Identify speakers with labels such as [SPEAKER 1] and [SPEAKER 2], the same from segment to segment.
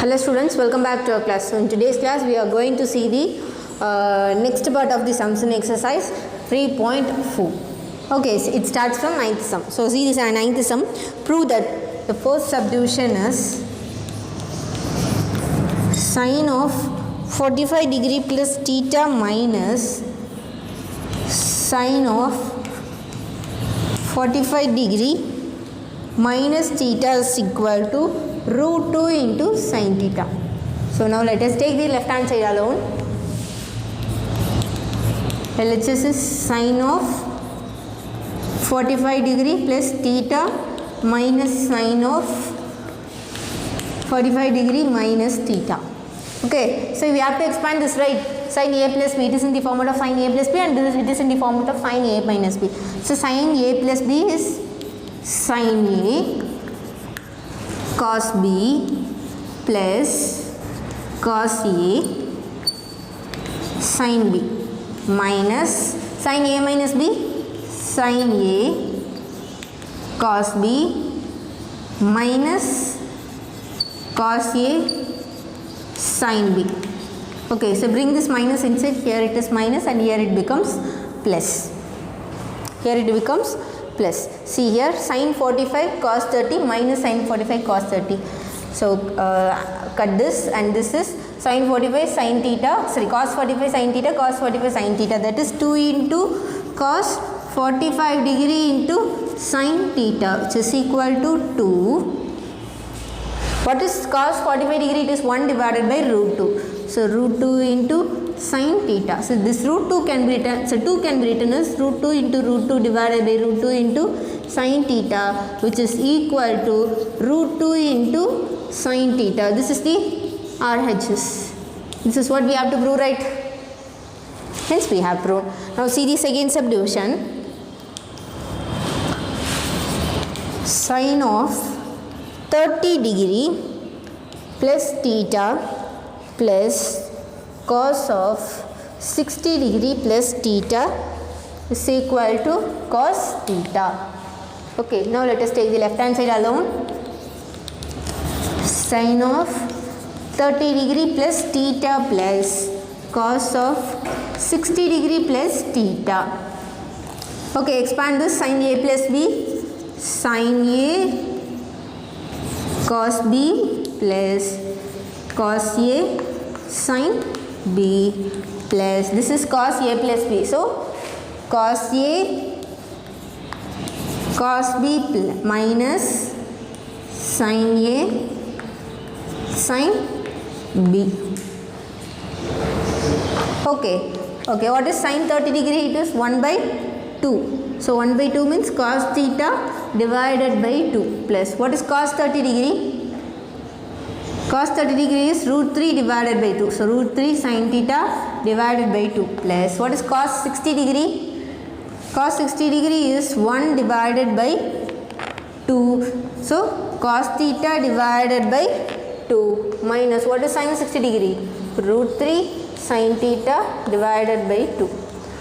[SPEAKER 1] Hello students, welcome back to our class. So in today's class we are going to see the next part of the sums in exercise 3.4. Okay, so it starts from 9th sum. So see this 9th sum. Prove that the first subdivision is sine of 45 degree plus theta minus sine of 45 degree minus theta is equal to root 2 into sin theta. So now let us take the left hand side alone. LHS is sine of 45 degree plus theta minus sine of 45 degree minus theta. Okay, so we have to expand this, right? Sin a plus b, it is in the format of sin a plus b, and it is in the format of sin a minus b. So sin a plus b is sin a cos b plus cos a sin b minus sin a minus b sin a cos b minus cos a sin b. Okay, so bring this minus inside. Here it is minus and here it becomes plus. Here it becomes plus. See here, sin 45 cos 30 minus sin 45 cos 30. So cut this, and this is sin 45 sin theta, sorry, cos 45 sin theta, cos 45 sin theta, that is 2 into cos 45 degree into sin theta, which is equal to 2. What is cos 45 degree? It is 1 divided by root 2. So root 2 into sin theta. So this root 2 can be written, so 2 can be written as root 2 into root 2 divided by root 2 into sin theta, which is equal to root 2 into sin theta. This is the RHS. This is what we have to prove, right? Hence we have proved. Now see the second subdivision. Sine of 30 degree plus theta plus cos of 60 degree plus theta is equal to cos theta. Okay, now let us take the left hand side alone. Sine of 30 degree plus theta plus cos of 60 degree plus theta. Okay, expand this. Sin a plus b, sin a cos b plus cos a sin b plus, this is cos a plus b. So cos a cos b minus sin a sin b. Okay, okay, what is sin 30 degree? It is 1 by 2. So 1 by 2 means cos theta divided by 2 plus, what is cos 30 degree? Cos 30 degree is root 3 divided by 2. So root 3 sin theta divided by 2 plus, what is cos 60 degree? Cos 60 degree is 1 divided by 2. So cos theta divided by 2 minus, what is sin 60 degree? Root 3 sin theta divided by 2.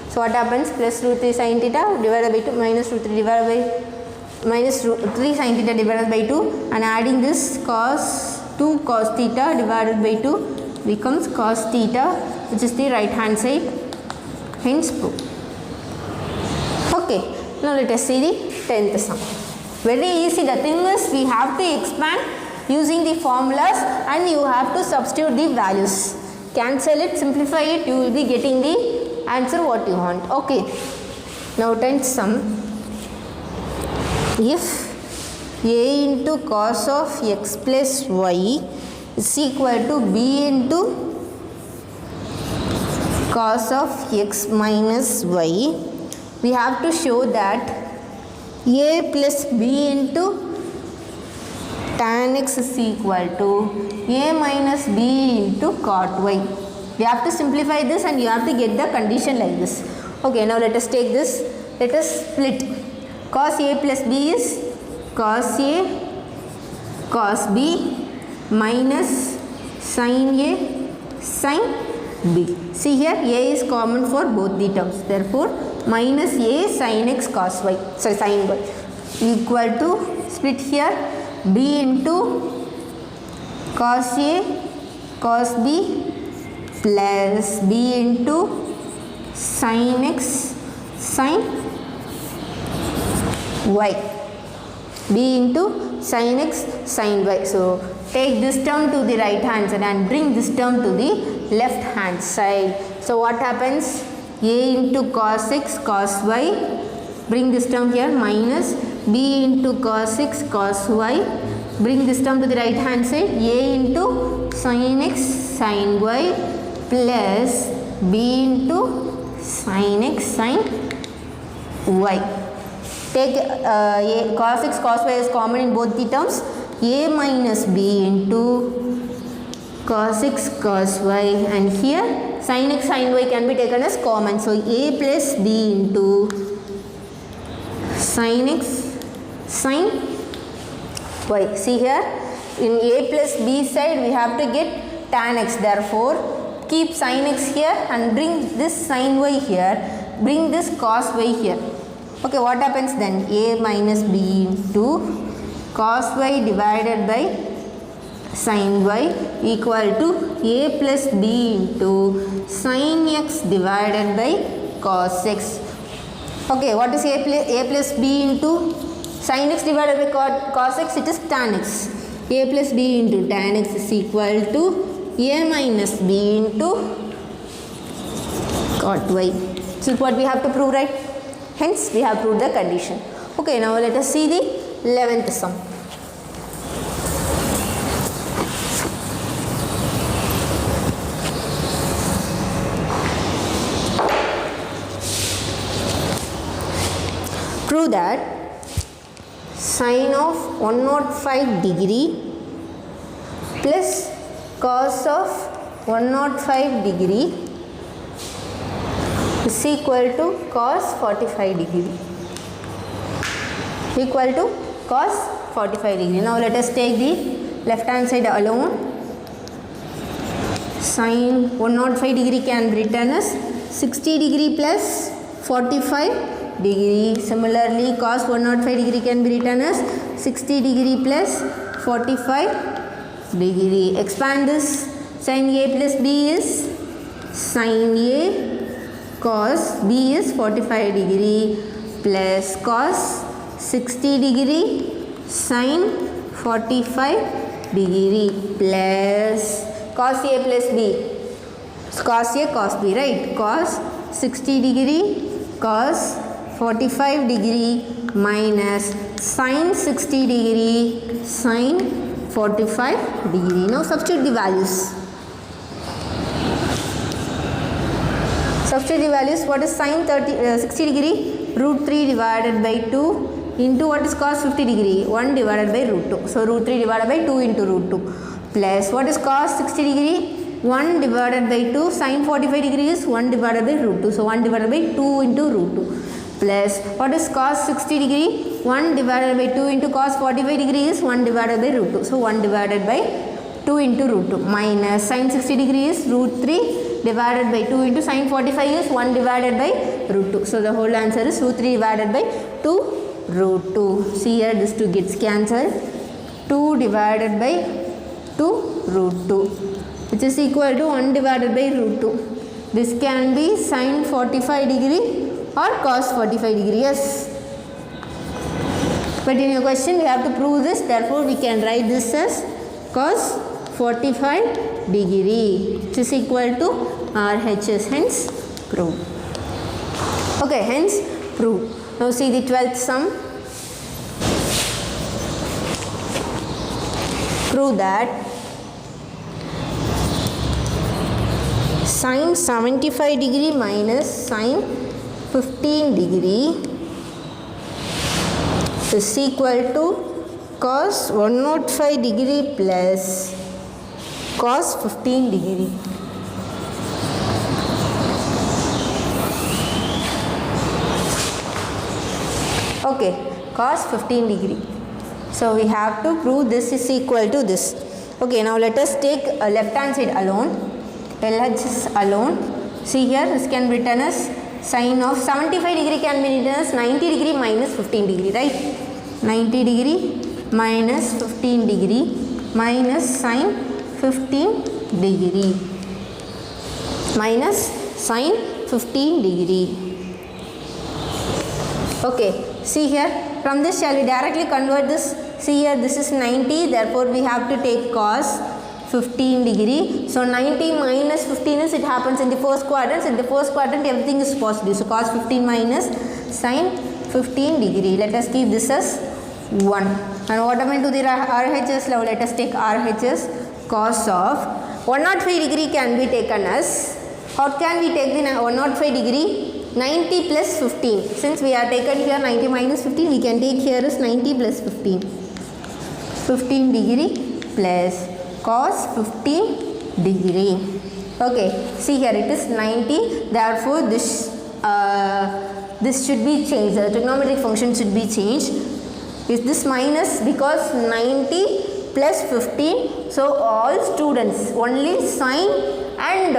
[SPEAKER 1] So what happens? Plus root 3 sin theta divided by 2 minus root 3 divided by minus root 3 sin theta divided by 2, and adding this cos 2 cos theta divided by 2 becomes cos theta, which is the right hand side. Hence proof. Okay, now let us see the 10th sum. Very easy. The thing is, we have to expand using the formulas and you have to substitute the values. Cancel it, simplify it, you will be getting the answer what you want. Okay, now 10th sum. If a into cos of x plus y is equal to b into cos of x minus y, we have to show that a plus b into tan x is equal to a minus b into cot y. We have to simplify this and you have to get the condition like this. Okay, now let us take this. Let us split. Cos a plus b is cos a cos b minus sin a sin b. See here, a is common for both the terms. Therefore, minus a sin x cos y, sorry, sin y equal to, split here, b into cos A cos B plus B into sin X sin Y. B into sin X sin Y. So take this term to the right hand side and bring this term to the left hand side. So what happens? A into cos X cos Y, bring this term here, minus B into cos X cos Y, bring this term to the right hand side, A into sin X sin Y plus B into sin X sin Y. Take A, cos X cos Y is common in both the terms. A minus B into cos X cos Y, and here sin X sin Y can be taken as common. So A plus B into sin X sin Y. See here, in A plus B side we have to get tan X. Therefore, keep sin X here and bring this sin Y here. Bring this cos Y here. Okay, what happens then? A minus B into cos Y divided by sin Y equal to A plus B into sin X divided by cos X. Okay, what is A plus B into sin X divided by cos X? It is tan X. A plus B into tan X is equal to A minus B into cot Y. So what we have to prove, right? Hence we have proved the condition. Okay, now let us see the 11th sum. Prove that sine of 105 degree plus cos of 105 degree is equal to cos 45 degree. Equal to cos 45 degree. Now let us take the left hand side alone. Sine 105 degree can be written as 60 degree plus 45 degree. Similarly, cos 105 degree can be written as 60 degree plus 45 degree. Expand this. Sin A plus B is sin A cos B is 45 degree plus cos 60 degree sin 45 degree plus cos A plus B. Cos A cos B, right? Cos 60 degree cos 45 degree minus sin 60 degree sin 45 degree. Now substitute the values. Substitute the values. What is sin 60 degree? Root 3 divided by 2 into what is cos 50 degree? 1 divided by root 2. So root 3 divided by 2 into root 2 plus what is cos 60 degree? 1 divided by 2. Sin 45 degree is 1 divided by root 2. So 1 divided by 2 into root 2 plus what is cos 60 degree? 1 divided by 2 into cos 45 degree is 1 divided by root 2. So 1 divided by 2 into root 2 minus sin 60 degree is root 3 divided by 2 into sin 45 is 1 divided by root 2. So the whole answer is root 3 divided by 2 root 2. See here, this 2 gets cancelled. 2 divided by 2 root 2 which is equal to 1 divided by root 2. This can be sin 45 degree or cos 45 degree. Yes. But in your question we have to prove this. Therefore we can write this as cos 45 degree which is equal to RHS. Hence prove. Okay, hence prove. Now see the 12th sum. Prove that sin 75 degree minus sin 15 degree is equal to cos 105 degree plus cos 15 degree. Okay, cos 15 degree. So we have to prove this is equal to this. Okay, now let us take a left hand side alone. LHS alone. See here, this can be written as sin of 75 degree can be written as 90 degree minus 15 degree, right? 90 degree minus 15 degree minus sin 15 degree. Minus sin 15 degree. Okay, see here, from this shall we directly convert this? See here, this is 90, therefore we have to take cos 15 degree. So 90 minus 15 is, it happens in the first quadrant. In the first quadrant everything is positive. So cos 15 minus sin 15 degree. Let us keep this as 1. And what happened to the RHS now? Let us take RHS. Cos of 105 degree can be taken as, how can we take the 105 degree? 90 plus 15. Since we are taken here 90 minus 15, we can take here is 90 plus 15. 15 degree plus cos 15 degree. Okay, see here it is 90. Therefore, this should be changed. The trigonometric function should be changed. Is this minus? Because 90 plus 15. So all students only sine and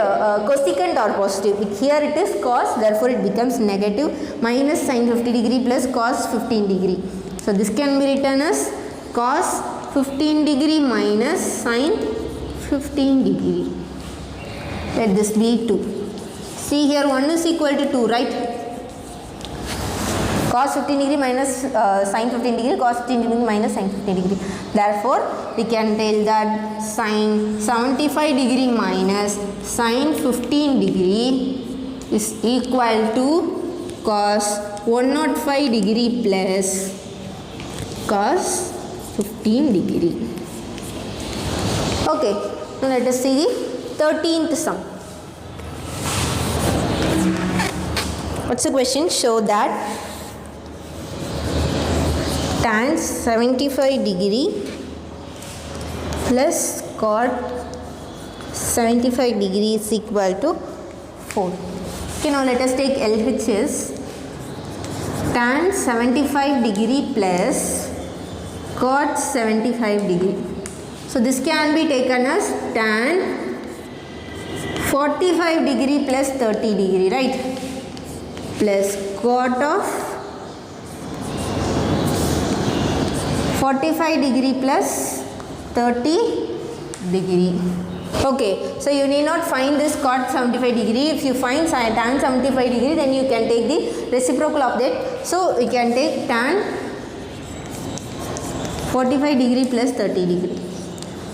[SPEAKER 1] cosecant are positive. Here it is cos, therefore it becomes negative. Minus sin 50 degree plus cos 15 degree. So this can be written as cos 15 degree minus sin 15 degree. Let this be 2. See here 1 is equal to 2, right? Cos 15 degree minus sin 15 degree, cos 15 degree minus sin 15 degree. Therefore, we can tell that sin 75 degree minus sin 15 degree is equal to cos 105 degree plus cos 15 degree. Okay, now let us see the 13th sum. What's the question? Show that tan 75 degree plus cot 75 degree is equal to 4. Okay, now let us take LHS. Tan 75 degree plus cot 75 degree. So this can be taken as tan 45 degree plus 30 degree, right? Plus cot of 45 degree plus 30 degree. Okay, so you need not find this cot 75 degree. If you find tan 75 degree, then you can take the reciprocal of that. So we can take tan 45 degree plus 30 degree.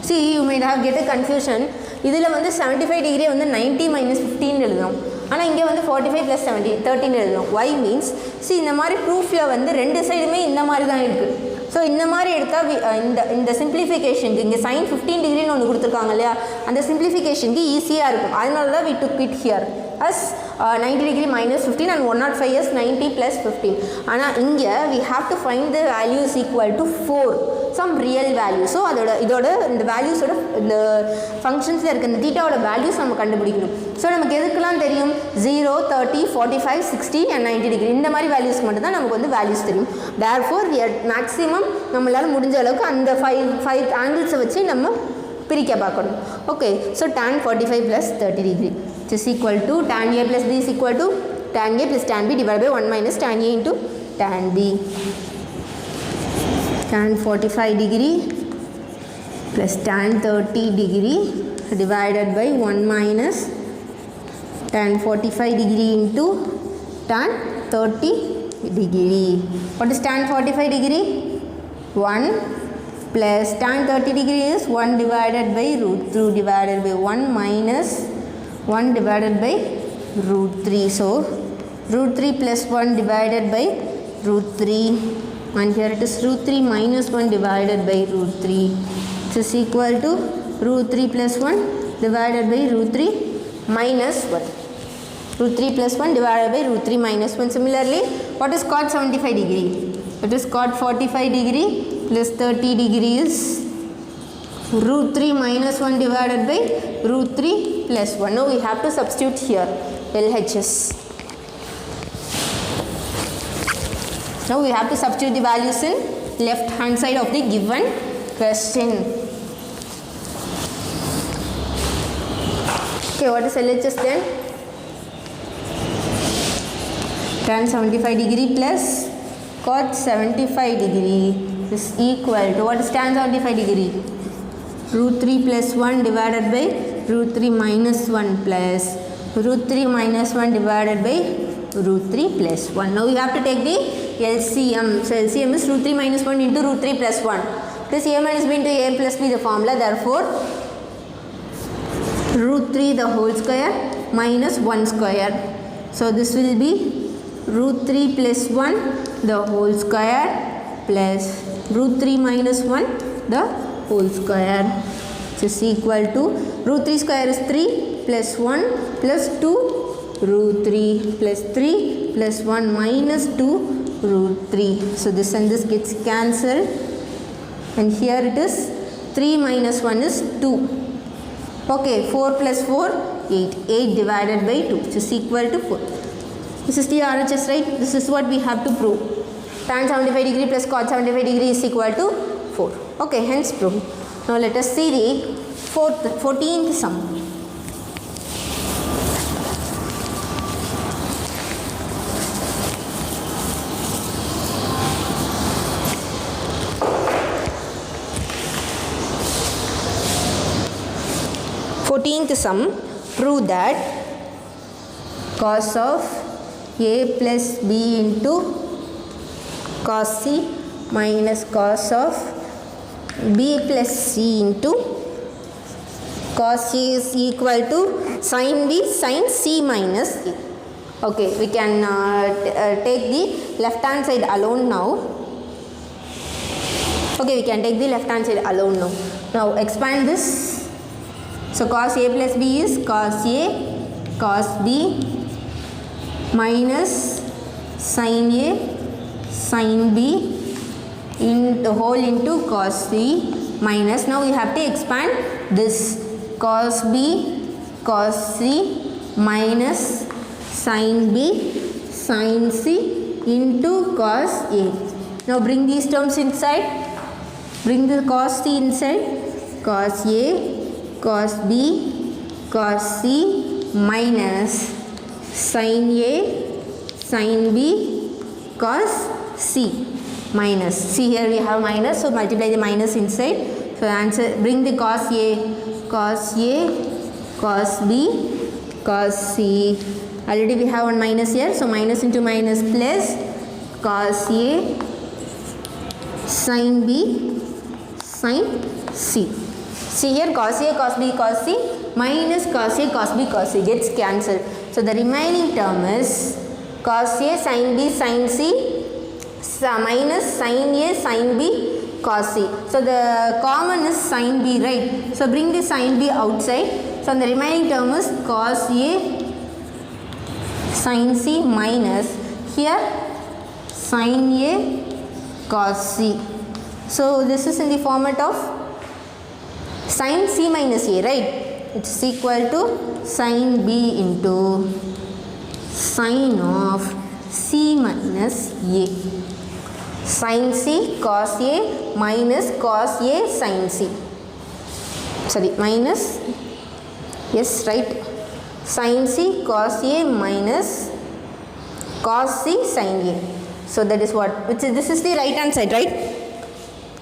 [SPEAKER 1] See, you might have get a confusion. இதில் வந்து 75 degree வந்து 90 minus 15 எழுதும். ஆனால் இங்கே வந்து 45 plus 70 13 எழுதும். Why means, see இந்த மாதிரி ப்ரூஃபில் வந்து ரெண்டு சைடுமே இந்த மாதிரி தான் இருக்குது. ஸோ இந்த மாதிரி எடுத்தால் இந்த சிம்பிளிஃபிகேஷனுக்கு இங்கே sin 15 டிகிரின்னு ஒன்று கொடுத்துருக்காங்க இல்லையா, அந்த சிம்பிளிஃபிகேஷனுக்கு ஈஸியாக இருக்கும். அதனால தான் we took it here as 90 degree minus 15 and 105 is 90 plus 15. ஆனால் இங்கே we have to find the value is equal to 4, some real value. So இதோட இந்த வேல்யூஸோட இந்த ஃபங்க்ஷன்ஸில் இருக்க இந்த தீட்டாவோட வேல்யூஸ் நம்ம கண்டுபிடிக்கணும். ஸோ நமக்கு எதுக்கெல்லாம் தெரியும்? 0, 30, 45, 60 and 90 degree இந்த மாதிரி வேல்யூஸ்க்கு மட்டும் தான் நமக்கு வந்து வேல்யூஸ் தெரியும். therefore மேக்ஸிமம் நம்மளால் முடிஞ்ச அளவுக்கு அந்த 5 ஆங்கிள்ஸை வச்சு நம்ம பிரிக்க பார்க்கணும். Okay, so tan 45 plus 30 degree is equal to tan A plus B is equal to tan A plus tan B divided by 1 minus tan A into tan B. Tan 45 degree plus tan 30 degree divided by 1 minus tan 45 degree into tan 30 degree. What is tan 45 degree? 1 plus tan 30 degree is 1 divided by root 2 divided by 1 minus 1 divided by root 3. So, root 3 plus 1 divided by root 3, and here it is root 3 minus 1 divided by root 3. This is equal to root 3 plus 1 divided by root 3 minus 1. Root 3 plus 1 divided by root 3 minus 1. Similarly, what is cot 75 degree? It is cot 45 degree plus 30 degree is root 3 minus 1 divided by root 3 plus 1. Now we have to substitute here LHS. Now we have to substitute the values in left hand side of the given question. Okay, what is LHS then? Tan 75 degree plus cot 75 degree is equal to, what is tan 75 degree? root 3 plus 1 divided by root 3 minus 1 plus root 3 minus 1 divided by root 3 plus 1. Now you have to take the LCM. So LCM is root 3 minus 1 into root 3 plus 1. This a minus b into a plus b the formula. Therefore, root 3 the whole square minus 1 square. So this will be root 3 plus 1 the whole square plus root 3 minus 1 the whole square. This is equal to root 3 square is 3 plus 1 plus 2 root 3 plus 3 plus 1 minus 2 root 3. So this and this gets cancelled, and here it is 3 minus 1 is 2. Okay, 4 plus 4 8. 8 divided by 2 which is equal to 4. This is the RHS, right? This is what we have to prove. Tan 75 degree plus cot 75 degree is equal to 4. Okay, hence proved. Now let us see the 14th sum. Prove that cos of a plus b into cos c minus cos of b plus c into cos a is equal to sin b sin c minus a. Okay, we can take the left hand side alone now. Okay, we can take the left hand side alone now. Now expand this. So cos a plus b is cos a cos b minus sin a sin b in the whole into cos c minus, now we have to expand this cos b cos c minus sin b sin c into cos a. Now bring these terms inside, bring the cos c inside, cos a cos b cos c minus sin a sin b cos c minus. See here we have minus, so multiply the minus inside. So answer, bring the cos a cos b cos c. Already we have one minus here, so minus into minus plus cos a sin b sin c. See here cos a cos b cos c minus cos a cos b cos c gets cancelled. So the remaining term is cos a sin b sin c minus sin a sin b cos c. So the common is sin b, right? So bring the sin b outside. So the remaining term is cos a sin c minus here sin a cos c. So this is in the format of sin c minus a, right? It is equal to sin b into sin of c minus a. Sin c cos a minus cos a sin c. Sorry, minus, yes, right. Sin c cos a minus cos c sin a. So that is what, this is the right hand side, right?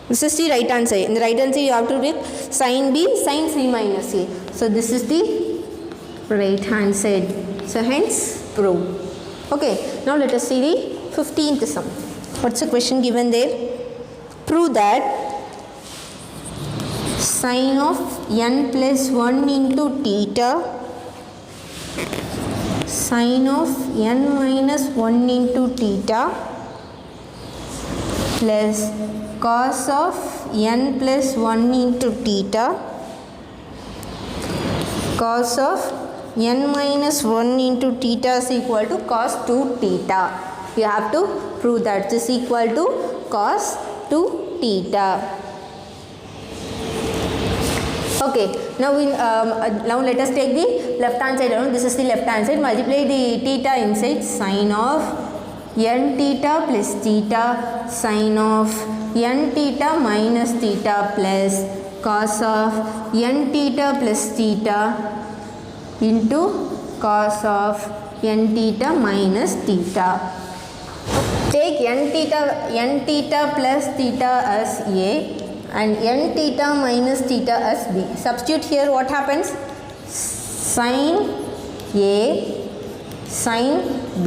[SPEAKER 1] This is the right hand side. In the right hand side you have to take sin b sin c minus a. So this is the right hand side. So hence prove. Okay, now let us see the 15th sum. What's the question given there? Prove that sin of n plus 1 into theta sin of n minus 1 into theta plus cos of n plus 1 into theta cos of n minus 1 into theta is equal to cos 2 theta. You have to prove that this is equal to cos 2 theta. Okay, now let us take the left hand side around. This is the left hand side. Multiply the theta inside. Sin of n theta plus theta sin of n theta minus theta plus cos of n theta plus theta into cos of n theta minus theta. Take n theta plus theta as a and n theta minus theta as b. Substitute here, what happens? Sin A sin b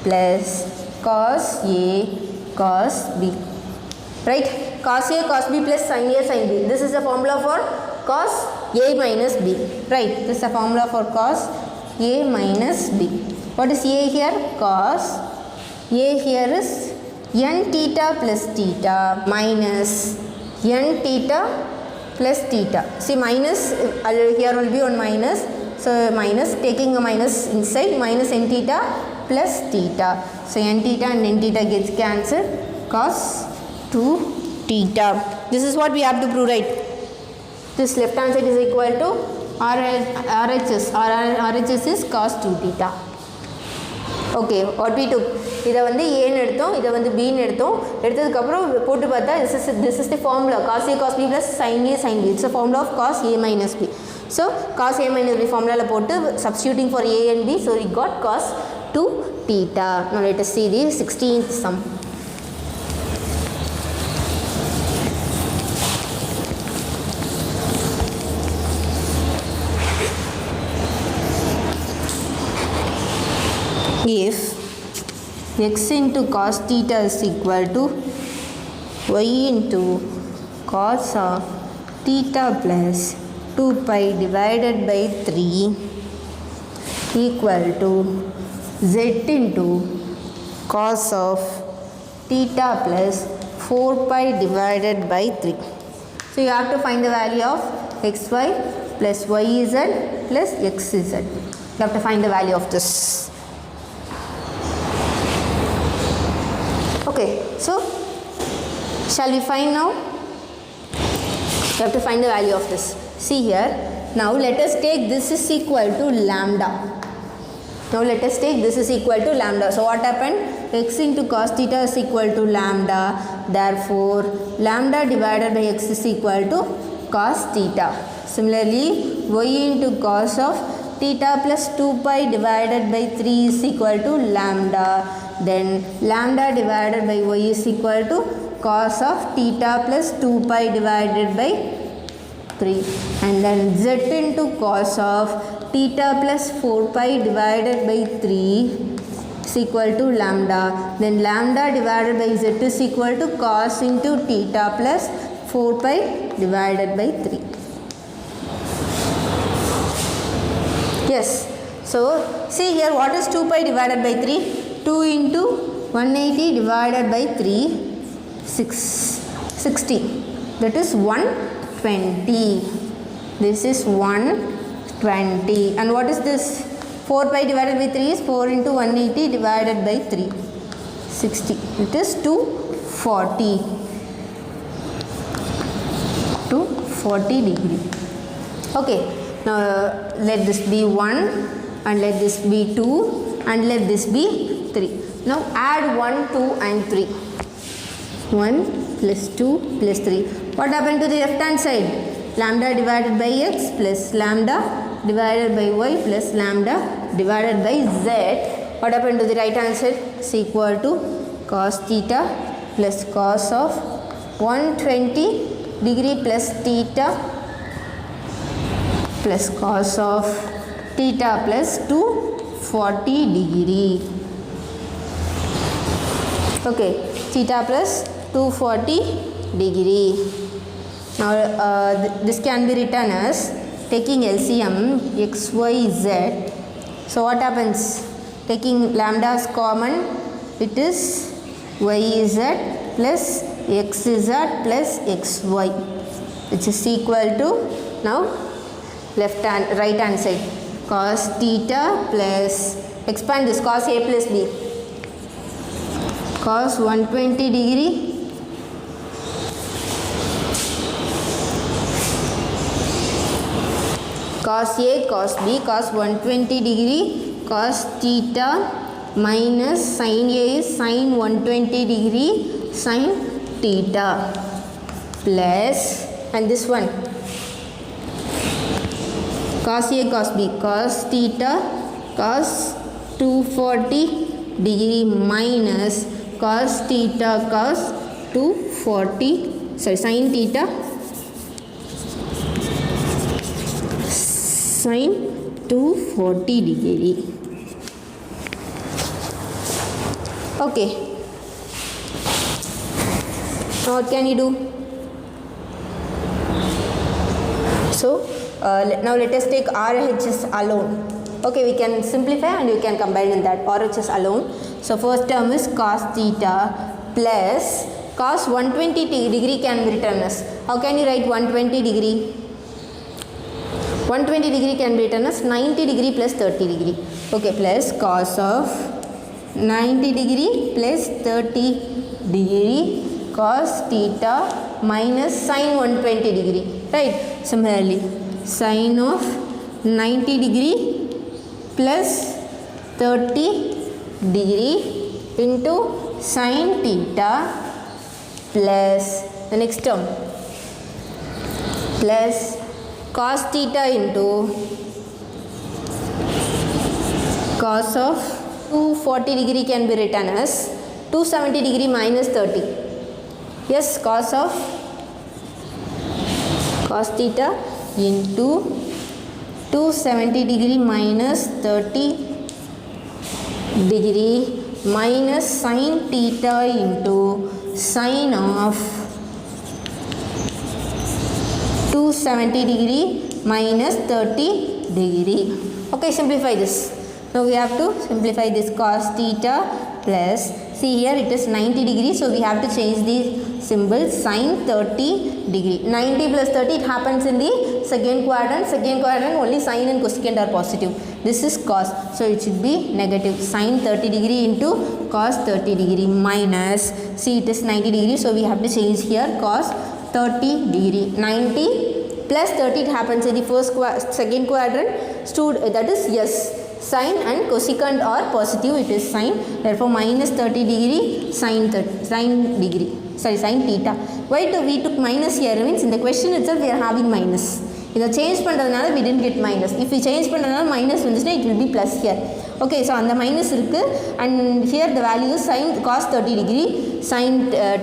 [SPEAKER 1] plus cos A cos b. Right? Cos A cos b plus sin A sin b. This is the formula for cos A minus b. Right? This is the formula for cos A minus b. What is A here? Cos. A here is n theta plus theta minus n theta plus theta. See, minus here will be one minus. So minus, taking a minus inside, minus n theta plus theta. So n theta and n theta gets cancelled. Cos 2 theta. This is what we have to prove, right? This left hand side is equal to RHS. RHS is cos 2 theta. Okay, what we took, இதை வந்து ஏன்னு எடுத்தோம், இதை வந்து பின்னு எடுத்தோம். எடுத்ததுக்கப்புறம் போட்டு பார்த்தா this is the formula cos A cos B plus sin A sin B. It's a formula of cos A minus B. So cos A minus B formula போட்டு substituting for A and B, so we got cos 2 theta. Now let us see the 16th sum. If x into cos theta is equal to y into cos of theta plus 2 pi divided by 3 equal to z into cos of theta plus 4 pi divided by 3. So you have to find the value of xy plus yz plus xz. You have to find the value of this. Okay, so shall we find now? You have to find the value of this. See here, now let us take this is equal to lambda. Now let us take this is equal to lambda. So what happened? X into cos theta is equal to lambda. Therefore, lambda divided by x is equal to cos theta. Similarly, y into cos of theta plus 2 pi divided by 3 is equal to lambda. Then lambda divided by y is equal to cos of theta plus 2 pi divided by 3. And then z into cos of theta plus 4 pi divided by 3 is equal to lambda. Then lambda divided by z is equal to cos into theta plus 4 pi divided by 3. Yes. So see here, what is 2 pi divided by 3? 2 into 180 divided by 3, 60. That is 120. This is 120. And what is this? 4 pi divided by 3 is 4 into 180 divided by 3, 60. It is 240. 240 degree. Okay. Now let this be 1 and let this be 2 and let this be 3. Now add 1, 2 and 3. 1 plus 2 plus 3. What happened to the left hand side? Lambda divided by x plus lambda divided by y plus lambda divided by z. What happened to the right hand side? Is equal to cos theta plus cos of 120 degree plus theta plus cos of theta plus 240 degree. Okay, theta plus 240 degree. Now this can be written as taking LCM x, y, z. So what happens? Taking lambda as common, it is yz plus xz plus xy, which is equal to, now right hand side, cos theta plus, expand this, cos A plus B, cos 120 degree cos A cos B cos 120 degree cos theta minus sin A is sin 120 degree sin theta plus, and this one cos A cos B cos theta cos 240 degree minus cos theta cos 240 sin theta sin 240 degree. Okay, now what can you do? So now let us take RHS alone. Okay, we can simplify and we can combine in that. RHS alone. So first term is cos theta plus cos 120 degree can be written as, how can you write 120 degree? 120 degree can be written as 90 degree plus 30 degree. Okay, plus cos of 90 degree plus 30 degree cos theta minus sin 120 degree, right? Similarly, sin of 90 degree plus 30 degree into sin theta plus the next term plus cos theta into cos of 240 degree can be written as 270 degree minus 30. Yes, cos of cos theta into 270 degree minus 30 degree minus sin theta into sin of 270 degree minus 30 degree. Okay, simplify this. Now we have to simplify this cos theta plus, see here it is 90 degree, so we have to change the symbol sin 30 degree. 90 plus 30, it happens in the second quadrant. Second quadrant only sin and cosecant are positive. This is cos, so it should be negative. Sin 30 degree into cos 30 degree minus, see it is 90 degree, so we have to change here cos 30 degree. 90 plus 30, it happens in the second quadrant, that is yes, sin and cosecant are positive, it is sin, therefore minus 30 degree sin theta. Why we took minus here means in the question itself we are having minus. இதை change பண்ணுறதுனால we didn't get minus. If we change பண்ணுறதுனால minus வந்துச்சுன்னா it will be plus here. Okay, so அந்த minus இருக்குது and here the value is sin cos 30 degree sin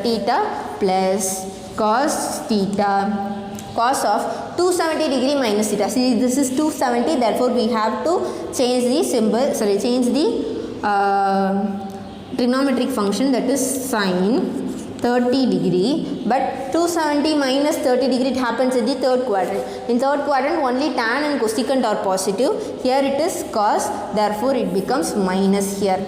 [SPEAKER 1] theta plus cos theta cos of 270 degree minus theta. See, this is 270, therefore we have to change the symbol, change the trigonometric function, that is sin 30 degree, but 270 minus 30 degree, it happens in the third quadrant. In third quadrant only tan and cosecant are positive, here it is cos, therefore it becomes minus here.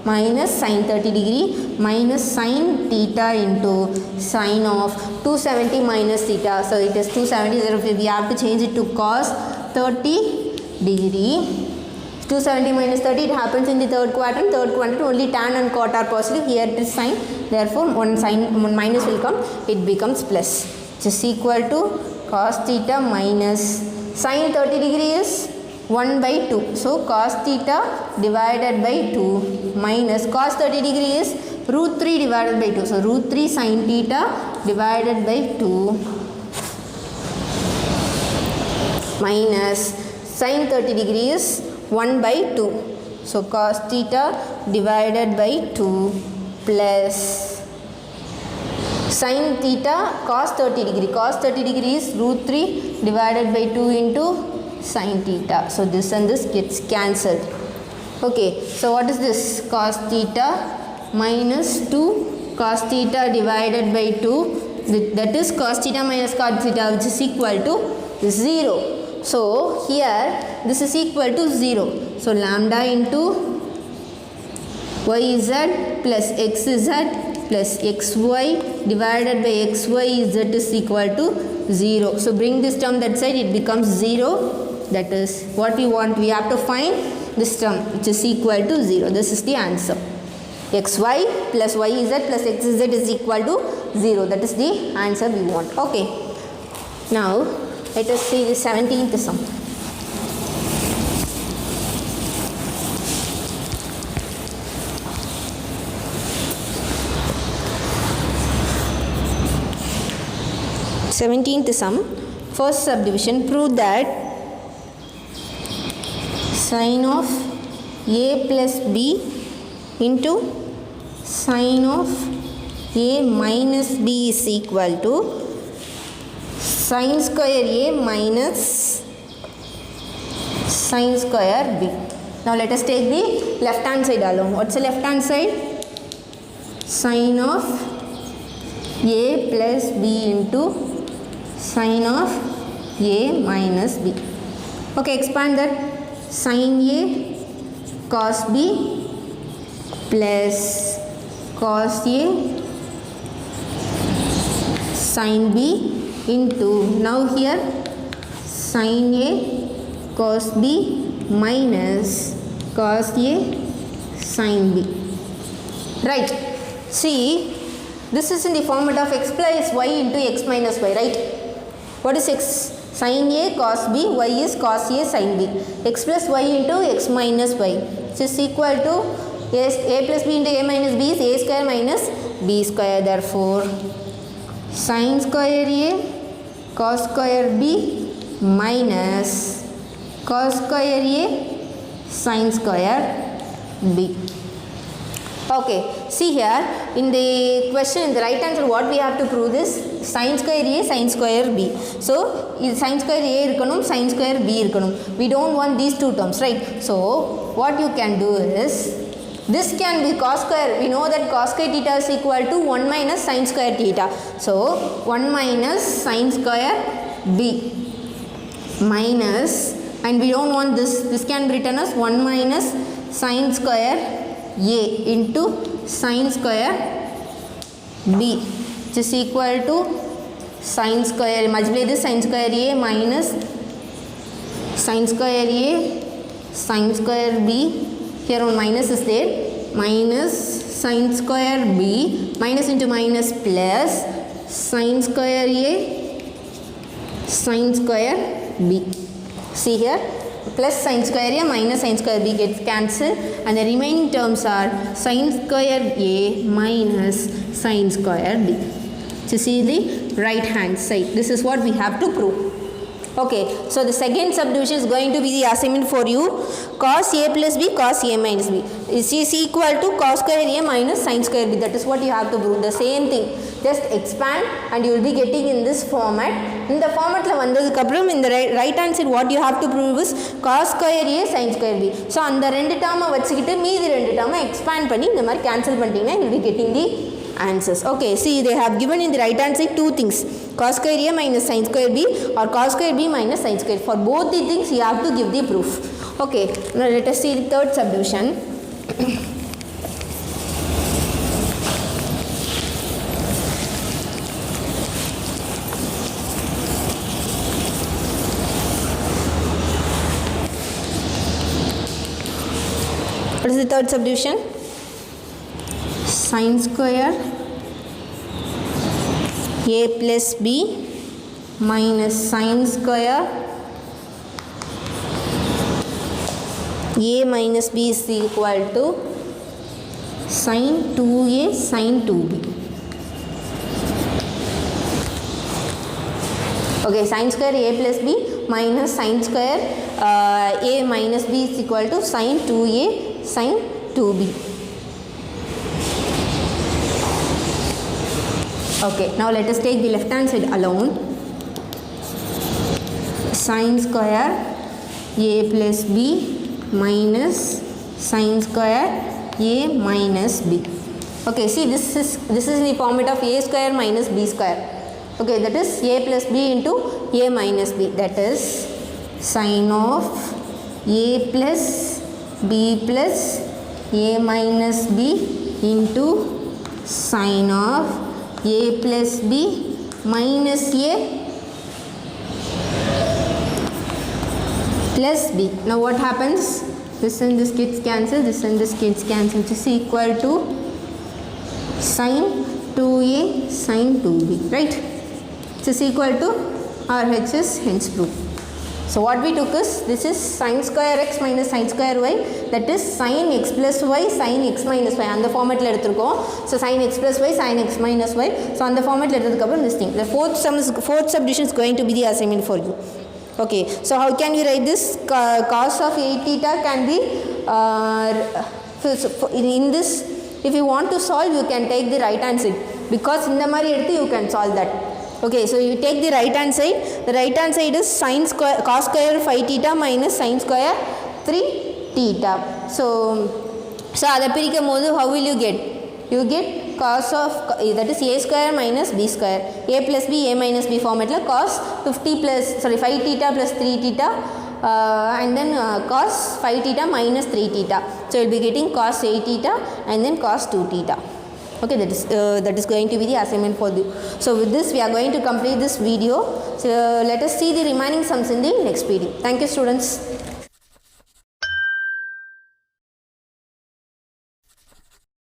[SPEAKER 1] Minus sin 30 degree minus sin theta into sin of 270 minus theta. So it is 270, therefore we have to change it to cos 30 degree. 270 minus 30, it happens in the third quadrant. Third quadrant only tan and cot are positive, here it is sin, therefore one minus will come, it becomes plus, which is equal to cos theta minus sin 30 degree is 1 by 2. So cos theta divided by 2 minus cos 30 degree is root 3 divided by 2. So root 3 sin theta divided by 2 minus sin 30 degree is 1 by 2. So cos theta divided by 2 plus sin theta cos 30 degree. Cos 30 degree is root 3 divided by 2 into sin theta. So this and this gets cancelled. Okay, so what is this? Cos theta minus 2 cos theta divided by 2, that is cos theta minus cos theta, which is equal to 0. So here this is equal to 0. So lambda into yz plus xz plus xy divided by xyz is equal to 0. So bring this term that side, it becomes 0. That is what we want. We have to find this term which is equal to 0. This is the answer. Xy plus yz plus xz is equal to 0. That is the answer we want. Okay. Now let us see the 17th sum. First subdivision, prove that sin of a plus b into sin of a minus b is equal to sin square a minus sin square b. Now let us take the left hand side alone. What's the left hand side? Sin of a plus b into sin of a minus b. Okay, expand that. Sin a cos b plus cos a sin b into, now here sin a cos b minus cos a sin b. Right. See, this is in the format of x plus y into x minus y, right? What is x? Sin a cos b, y is cos a sin b. X plus y into x minus y. This is equal to a plus b into a minus b is a square minus b square. Therefore, sin square a cos square b minus cos square a sin square b. Okay, see here in the question, in the right answer, what we have to prove is sin square a sin square b. So sin square a irkanum, sin square b irkanum. We don't want these two terms, right? So what you can do is, this can be cos square. We know that cos square theta is equal to 1 minus sin square theta. So 1 minus sin square b minus, and we don't want this. This can be written as 1 minus sin square a into sin square b, which is equal to sin square, multiply this sin square a minus sin square a sin square b, here one minus is there, minus sin square b, minus into minus plus sin square a sin square b. See here, plus sin square a minus sin square b gets cancelled, and the remaining terms are sin square a minus sin square b. So see the right hand side. This is what we have to prove. Okay, so the second subdivision is going to be the assignment for you. Cos a plus b cos a minus b is equal to cos square a minus sin square b. That is what you have to prove. The same thing. Just expand and you will be getting in this format. In the format in the right hand side, what you have to prove is cos square a sin square b. So அந்த ரெண்டு term வச்சிக்கிட்டு மீதி ரெண்டு term expand பண்ணி இந்த மாதிரி cancel பண்ணிட்டீங்கன்னா you will be getting the answers. Okay, see, they have given in the right hand side two things, cos square a minus sin square b or cos square b minus sin square. For both the things you have to give the proof. Okay, now let us see the third subdivision. What is the third subdivision? Sin square a plus b minus sin square a minus b is equal to sin 2a sin 2b. Okay, sin square a plus b minus sin square a minus b is equal to sin 2a sin 2b. Okay, now let us take the left hand side alone. Sin square a plus b minus sin square a minus b. Okay, see, this is in the format of a square minus b square. Okay, that is a plus b into a minus b. That is sin of a plus b plus a minus b into sin of a plus b minus a plus b. Now what happens? This and this gets cancelled, this and this gets cancelled, which is equal to sin 2a sin 2b, right? This is equal to RHS, hence proof. So what we took is, this is sin square x minus sin square y, that is sin x plus y sin x minus y. And the format la eduthirukkom. So sin x plus y sin x minus y. So on the format la edutadukku appuram this thing. The fourth subdivision is going to be the assignment for you. Okay, so how can we write this? Cos of 8 theta can be in this If you want to solve, you can take the right hand side because in the mari eduthu you can solve that. Okay, so you take the right hand side. The right hand side is sin square cos square 5 theta minus sin square 3 theta. So அதை பிரிக்கும் போது how will you get? You get cos of, that is a square minus b square, a plus b, a minus b formatla cos 5 theta plus 3 theta and then cos 5 theta minus 3 theta. So you will be getting cos 8 theta and then cos 2 theta. Okay, that is going to be the assignment for the. So with this we are going to complete this video. So let us see the remaining sums in the next video. Thank you students.